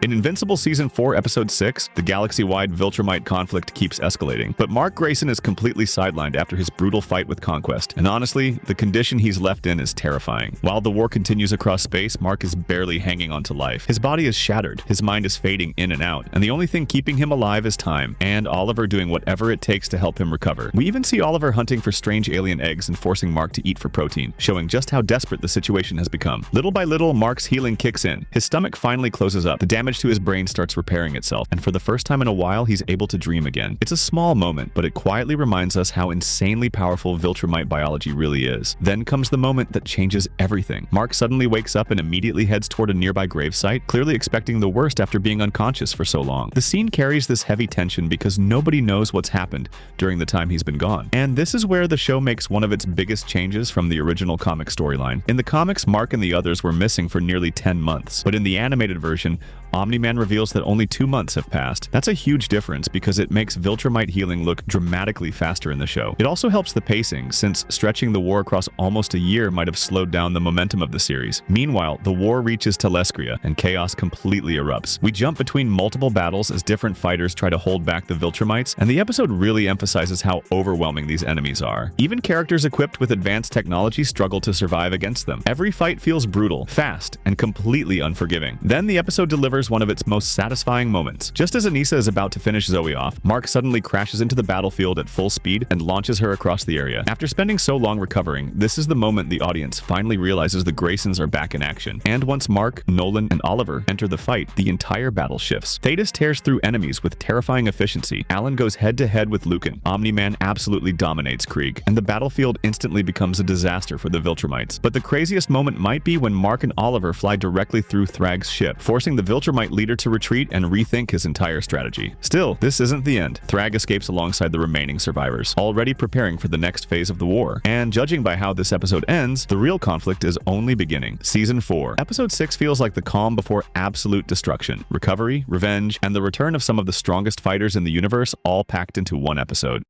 In Invincible Season 4, Episode 6, the galaxy-wide Viltrumite conflict keeps escalating, but Mark Grayson is completely sidelined after his brutal fight with Conquest, and honestly, the condition he's left in is terrifying. While the war continues across space, Mark is barely hanging on to life. His body is shattered, his mind is fading in and out, and the only thing keeping him alive is time, and Oliver doing whatever it takes to help him recover. We even see Oliver hunting for strange alien eggs and forcing Mark to eat for protein, showing just how desperate the situation has become. Little by little, Mark's healing kicks in. His stomach finally closes up, the damage to his brain starts repairing itself, and for the first time in a while, he's able to dream again. It's a small moment, but it quietly reminds us how insanely powerful Viltrumite biology really is. Then comes the moment that changes everything. Mark suddenly wakes up and immediately heads toward a nearby gravesite, clearly expecting the worst after being unconscious for so long. The scene carries this heavy tension because nobody knows what's happened during the time he's been gone. And this is where the show makes one of its biggest changes from the original comic storyline. In the comics, Mark and the others were missing for nearly 10 months, but in the animated version, Omni-Man reveals that only 2 months have passed. That's a huge difference because it makes Viltrumite healing look dramatically faster in the show. It also helps the pacing, since stretching the war across almost a year might have slowed down the momentum of the series. Meanwhile, the war reaches Telescria, and chaos completely erupts. We jump between multiple battles as different fighters try to hold back the Viltrumites, and the episode really emphasizes how overwhelming these enemies are. Even characters equipped with advanced technology struggle to survive against them. Every fight feels brutal, fast, and completely unforgiving. Then the episode delivers one of its most satisfying moments. Just as ANISSA is about to finish Zoe off, Mark suddenly crashes into the battlefield at full speed and launches her across the area. After spending so long recovering, this is the moment the audience finally realizes the Graysons are back in action. And once Mark, Nolan, and Oliver enter the fight, the entire battle shifts. Thetis tears through enemies with terrifying efficiency. Alan goes head-to-head with Lucan. Omni-Man absolutely dominates Krieg, and the battlefield instantly becomes a disaster for the Viltrumites. But the craziest moment might be when Mark and Oliver fly directly through Thragg's ship, forcing the Viltrumite leader to retreat and rethink his entire strategy. Still, this isn't the end. Thragg escapes alongside the remaining survivors, already preparing for the next phase of the war. And judging by how this episode ends, the real conflict is only beginning. Season 4. Episode 6 feels like the calm before absolute destruction, recovery, revenge, and the return of some of the strongest fighters in the universe all packed into one episode.